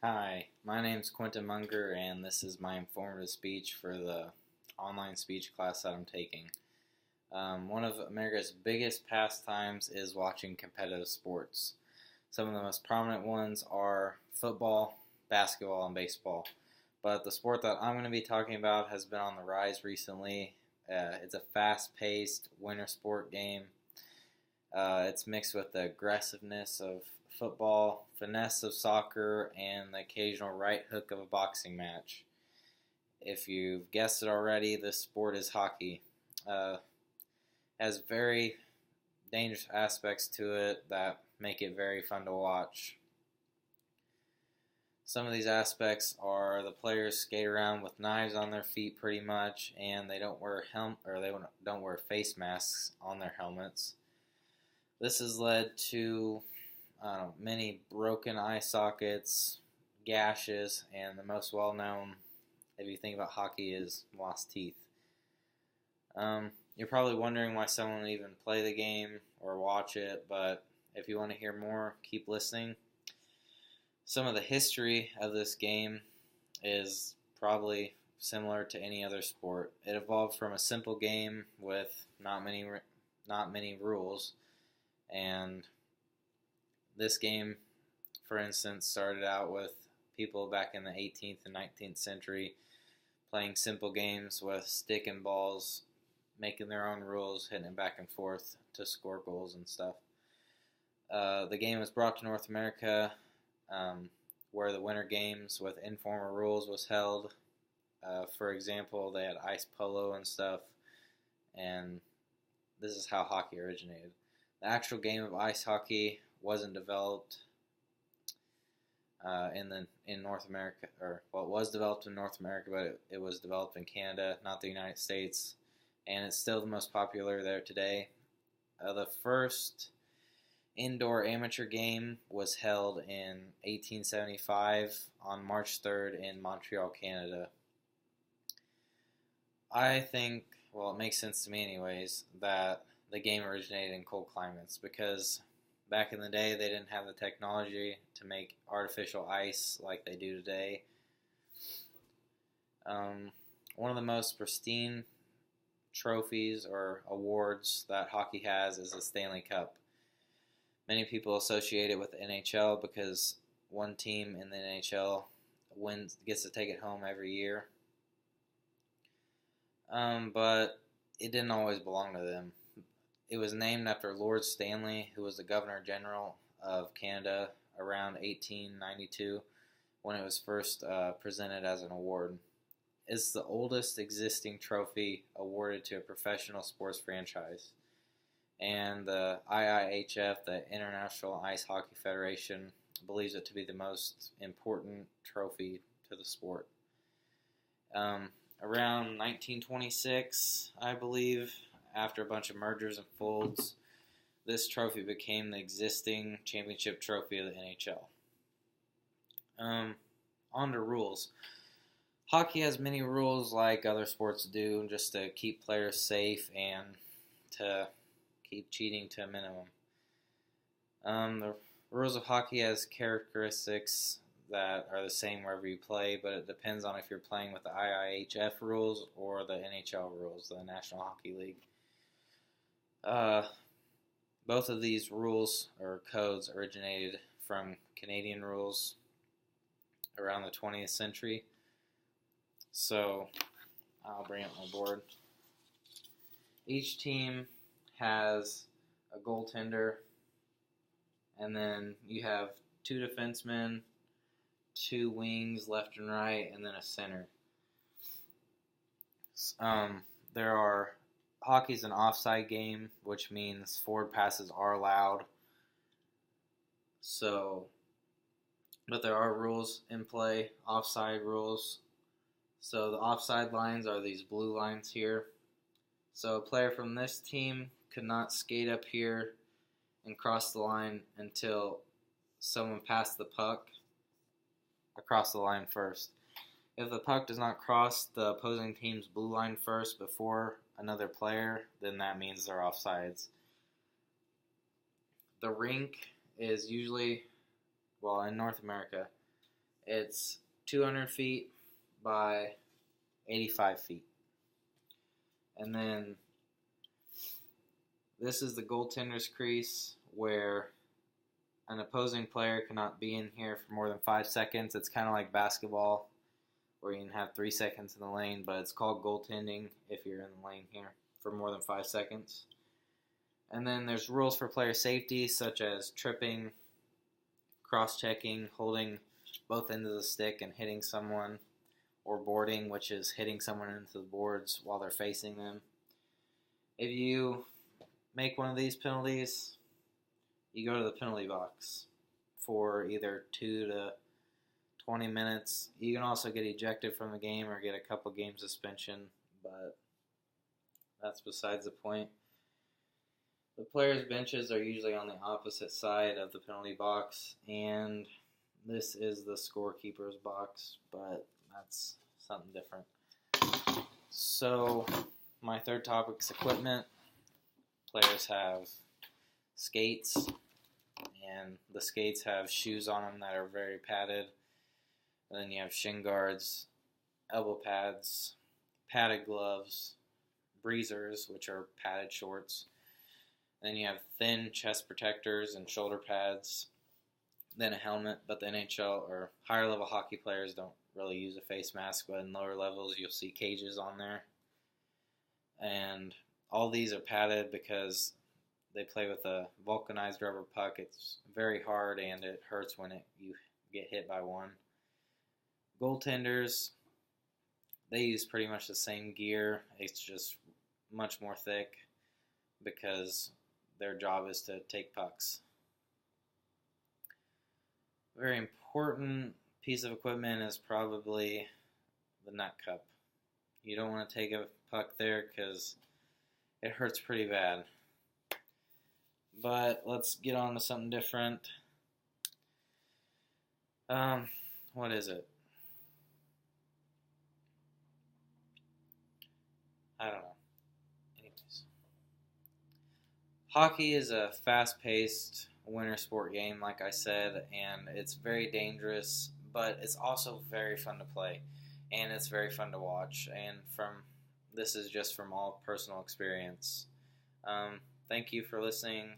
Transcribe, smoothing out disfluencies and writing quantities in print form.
Hi, my name's Quentin Munger, and this is my informative speech for the online speech class that I'm taking. One of America's biggest pastimes is watching competitive sports. Some of the most prominent ones are football, basketball, and baseball. But the sport that I'm going to be talking about has been on the rise recently. It's a fast paced winter sport game. It's mixed with the aggressiveness of football, finesse of soccer, and the occasional right hook of a boxing match. If you've guessed it already, this sport is hockey. Has very dangerous aspects to it that make it very fun to watch. Some of these aspects are the players skate around with knives on their feet pretty much, and they don't wear they don't wear face masks on their helmets. This has led to many broken eye sockets, gashes, and the most well known, if you think about hockey, is lost teeth. You're probably wondering why someone would even play the game or watch it, but if you want to hear more, keep listening. Some of the history of this game is probably similar to any other sport. It evolved from a simple game with not many rules, and this game, for instance, started out with people back in the 18th and 19th century playing simple games with stick and balls, making their own rules, hitting it back and forth to score goals and stuff. The game was brought to North America, where the Winter Games with informal rules was held. For example, they had ice polo and stuff, and this is how hockey originated. The actual game of ice hockey wasn't developed in North America, it was developed in North America, but it was developed in Canada, not the United States, and it's still the most popular there today. The first indoor amateur game was held in 1875 on March 3rd in Montreal, Canada. I think, it makes sense to me anyways, that the game originated in cold climates because back in the day they didn't have the technology to make artificial ice like they do today. One of the most pristine trophies or awards that hockey has is the Stanley Cup. Many people associate it with the NHL because one team in the NHL gets to take it home every year. But it didn't always belong to them. It was named after Lord Stanley, who was the Governor General of Canada around 1892 when it was first presented as an award. It's the oldest existing trophy awarded to a professional sports franchise. And the IIHF, the International Ice Hockey Federation, believes it to be the most important trophy to the sport. Around 1926, I believe, after a bunch of mergers and folds, this trophy became the existing championship trophy of the NHL. On to rules. Hockey has many rules like other sports do, just to keep players safe and to keep cheating to a minimum. The rules of hockey has characteristics that are the same wherever you play, but it depends on if you're playing with the IIHF rules or the NHL rules, the National Hockey League. Both of these rules or codes originated from Canadian rules around the 20th century. So I'll bring up my board. Each team has a goaltender, and then you have two defensemen, two wings, left and right, and then a center. Hockey's an offside game, which means forward passes are allowed. But there are rules in play, offside rules. So the offside lines are these blue lines here. So a player from this team could not skate up here and cross the line until someone passed the puck across the line first. If the puck does not cross the opposing team's blue line first before another player, then that means they're offsides. The rink is usually, in North America, It's 200 feet by 85 feet. And then this is the goaltender's crease, where an opposing player cannot be in here for more than 5 seconds. It's kind of like basketball, where you can have 3 seconds in the lane, but it's called goaltending if you're in the lane here for more than 5 seconds. And then there's rules for player safety, such as tripping, cross-checking, holding both ends of the stick and hitting someone, or boarding, which is hitting someone into the boards while they're facing them. If you make one of these penalties, you go to the penalty box for either 2 to 20 minutes. You can also get ejected from the game or get a couple game suspension, but that's besides the point. The players' benches are usually on the opposite side of the penalty box, and this is the scorekeeper's box, but that's something different. So, my third topic is equipment. Players have skates, and the skates have shoes on them that are very padded. And then you have shin guards, elbow pads, padded gloves, breezers, which are padded shorts. Then you have thin chest protectors and shoulder pads, then a helmet, but the NHL or higher level hockey players don't really use a face mask, but in lower levels you'll see cages on there. And all these are padded because they play with a vulcanized rubber puck. It's very hard and it hurts when you get hit by one. Goaltenders, they use pretty much the same gear. It's just much more thick because their job is to take pucks. A very important piece of equipment is probably the nut cup. You don't want to take a puck there because it hurts pretty bad. But let's get on to something different. What is it? I don't know. Anyways. Hockey is a fast-paced winter sport game, like I said, and it's very dangerous, but it's also very fun to play, and it's very fun to watch. And this is just from all personal experience. Thank you for listening.